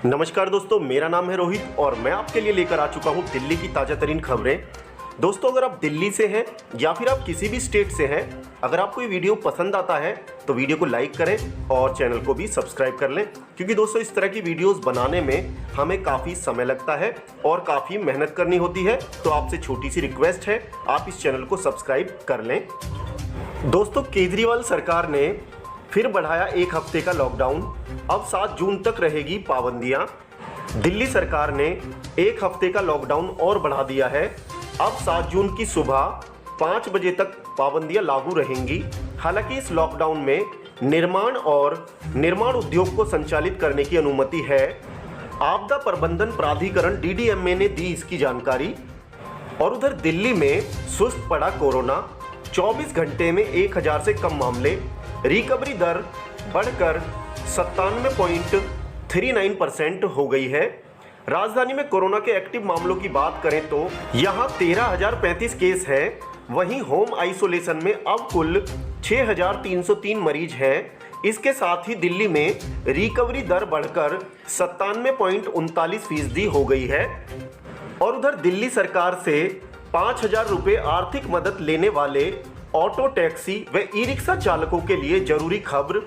नमस्कार दोस्तों, मेरा नाम है रोहित और मैं आपके लिए लेकर आ चुका हूं दिल्ली की ताज़ा तरीन खबरें। दोस्तों, अगर आप दिल्ली से हैं या फिर आप किसी भी स्टेट से हैं, अगर आपको ये वीडियो पसंद आता है तो वीडियो को लाइक करें और चैनल को भी सब्सक्राइब कर लें, क्योंकि दोस्तों इस तरह की वीडियोस बनाने में हमें काफ़ी समय लगता है और काफ़ी मेहनत करनी होती है। तो आपसे छोटी सी रिक्वेस्ट है, आप इस चैनल को सब्सक्राइब कर लें। दोस्तों, केजरीवाल सरकार ने फिर बढ़ाया एक हफ्ते का लॉकडाउन। अब 7 जून तक रहेगी पाबंदियां। दिल्ली सरकार ने एक हफ्ते का लॉकडाउन और बढ़ा दिया है। अब 7 जून की सुबह 5 बजे तक पाबंदियां लागू रहेंगी। हालांकि इस लॉकडाउन में निर्माण उद्योग को संचालित करने की अनुमति है। आपदा प्रबंधन प्राधिकरण DDMA ने दी इसकी जानकारी। और उधर दिल्ली में सुस्त पड़ा कोरोना। 24 घंटे में 1000 से कम मामले। रिकवरी दर बढ़कर 97.39% हो गई है। राजधानी में कोरोना के एक्टिव मामलों की बात करें तो यहां 13,035 केस हैं। वहीं होम आइसोलेशन में अब कुल 6,303 मरीज हैं। इसके साथ ही दिल्ली में रिकवरी दर बढ़कर 97.39% हो गई है। और उधर दिल्ली सरकार से 5,000 रुपये आर्थिक मदद लेने वाले ऑटो टैक्सी व ई रिक्शा चालकों के लिए जरूरी खबर।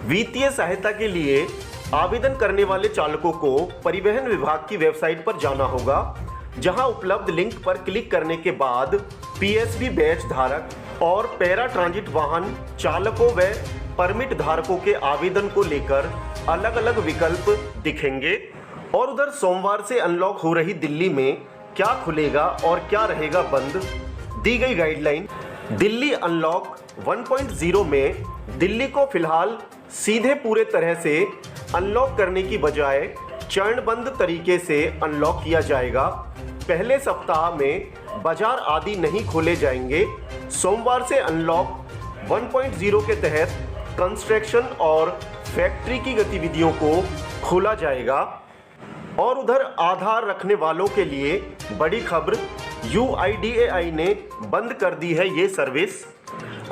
वित्तीय सहायता के लिए आवेदन करने वाले चालकों को परिवहन विभाग की वेबसाइट पर जाना होगा, जहां उपलब्ध लिंक पर क्लिक करने के बाद PSV बैच धारक और पैरा ट्रांजिट वाहन चालकों व परमिट धारकों के आवेदन को लेकर अलग अलग विकल्प दिखेंगे। और उधर सोमवार से अनलॉक हो रही दिल्ली में क्या खुलेगा और क्या रहेगा बंद, दी गई गाइडलाइन। दिल्ली अनलॉक 1.0 में दिल्ली को फिलहाल सीधे पूरे तरह से अनलॉक करने की बजाय चरणबद्ध तरीके से अनलॉक किया जाएगा। पहले सप्ताह में बाजार आदि नहीं खोले जाएंगे। सोमवार से अनलॉक 1.0 के तहत कंस्ट्रक्शन और फैक्ट्री की गतिविधियों को खोला जाएगा। और उधर आधार रखने वालों के लिए बड़ी खबर, UIDAI ने बंद कर दी है ये सर्विस।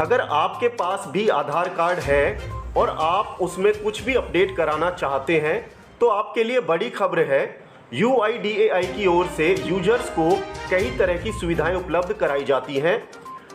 अगर आपके पास भी आधार कार्ड है और आप उसमें कुछ भी अपडेट कराना चाहते हैं तो आपके लिए बड़ी खबर है। UIDAI की ओर से यूजर्स को कई तरह की सुविधाएं उपलब्ध कराई जाती हैं।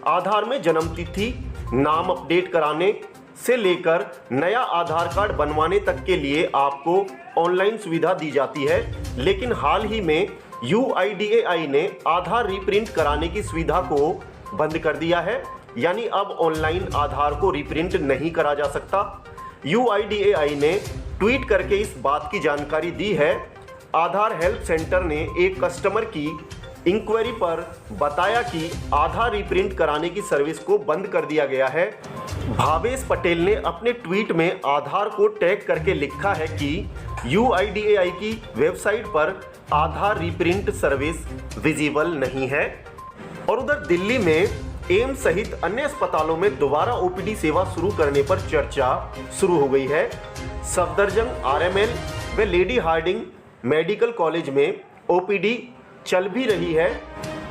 आधार में जन्मतिथि, नाम अपडेट कराने से लेकर नया आधार कार्ड बनवाने तक के लिए आपको ऑनलाइन सुविधा दी जाती है। लेकिन हाल ही में UIDAI ने आधार रीप्रिंट कराने की सुविधा को बंद कर दिया है, यानी अब ऑनलाइन आधार को रीप्रिंट नहीं करा जा सकता। UIDAI ने ट्वीट करके इस बात की जानकारी दी है। आधार हेल्प सेंटर ने एक कस्टमर की इंक्वायरी पर बताया कि आधार रीप्रिंट कराने की सर्विस को बंद कर दिया गया है। भावेश पटेल ने अपने ट्वीट में आधार को टैग करके लिखा है कि UIDAI की वेबसाइट पर आधार रीप्रिंट सर्विस विजिबल नहीं है। और उधर दिल्ली में एम्स सहित अन्य अस्पतालों में दोबारा OPD सेवा शुरू करने पर चर्चा शुरू हो गई है। सफदरजंग RML व लेडी हार्डिंग मेडिकल कॉलेज में OPD चल भी रही है।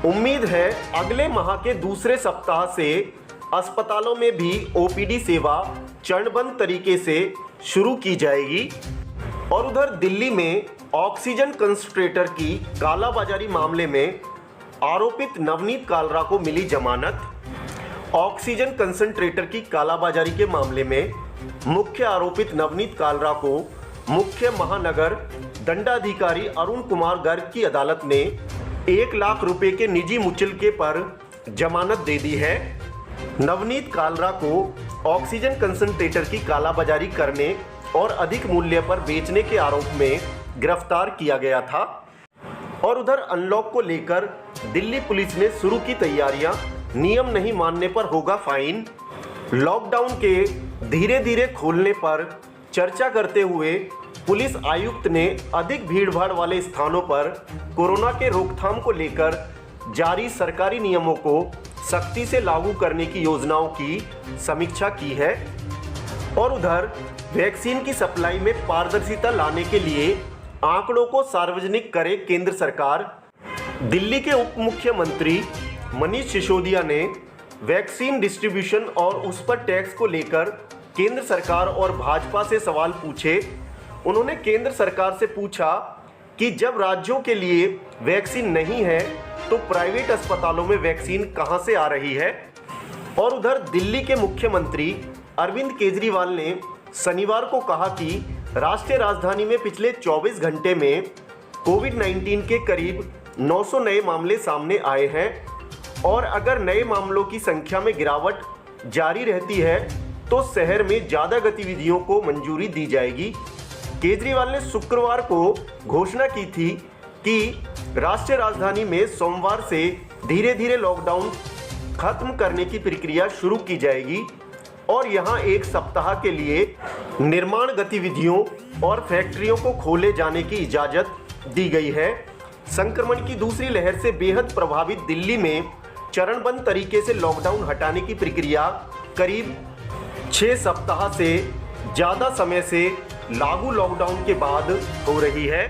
उम्मीद है अगले माह के दूसरे सप्ताह से अस्पतालों में भी OPD सेवा चरणबद्ध तरीके से शुरू की जाएगी। और उधर दिल्ली में ऑक्सीजन कंसंट्रेटर की कालाबाजारी मामले में आरोपित नवनीत कालरा को मिली जमानत। ऑक्सीजन कंसंट्रेटर की कालाबाजारी के मामले में मुख्य आरोपित नवनीत कालरा को मुख्य महानगर दंडाधिकारी अरुण कुमार गर्ग की अदालत ने 1 लाख रुपए के निजी मुचलके पर जमानत दे दी है। नवनीत कालरा को ऑक्सीजन कंसंट्रेटर की कालाबाजारी करने और अधिक मूल्य पर बेचने के आरोप में गिरफ्तार किया गया था। और उधर अनलॉक को लेकर दिल्ली पुलिस ने शुरू की तैयारियां। नियम नहीं मानने पर होगा फाइन। लॉकडाउन के धीरे धीरे खोलने पर चर्चा करते हुए पुलिस आयुक्त ने अधिक भीड़भाड़ वाले स्थानों पर कोरोना के रोकथाम को लेकर जारी सरकारी नियमों को सख्ती से लागू करने की योजनाओं की समीक्षा की है। और उधर वैक्सीन की सप्लाई में पारदर्शिता लाने के लिए आंकड़ों को सार्वजनिक करे केंद्र सरकार। दिल्ली के उप मुख्यमंत्री मनीष सिसोदिया ने वैक्सीन डिस्ट्रीब्यूशन और उस पर टैक्स को लेकर केंद्र सरकार और भाजपा से सवाल पूछे। उन्होंने केंद्र सरकार से पूछा कि जब राज्यों के लिए वैक्सीन नहीं है तो प्राइवेट अस्पतालों में वैक्सीन कहां से आ रही है। और उधर दिल्ली के मुख्यमंत्री अरविंद केजरीवाल ने शनिवार को कहा कि राष्ट्रीय राजधानी में पिछले 24 घंटे में कोविड-19 के करीब 900 नए मामले सामने आए हैं और अगर नए मामलों की संख्या में गिरावट जारी रहती है तो शहर में ज़्यादा गतिविधियों को मंजूरी दी जाएगी। केजरीवाल ने शुक्रवार को घोषणा की थी कि राष्ट्रीय राजधानी में सोमवार से धीरे धीरे लॉकडाउन खत्म करने की प्रक्रिया शुरू की जाएगी और यहां एक सप्ताह के लिए निर्माण गतिविधियों और फैक्ट्रियों को खोले जाने की इजाज़त दी गई है। संक्रमण की दूसरी लहर से बेहद प्रभावित दिल्ली में चरणबद्ध तरीके से लॉकडाउन हटाने की प्रक्रिया करीब 6 सप्ताह से ज़्यादा समय से लागू लॉकडाउन के बाद हो रही है।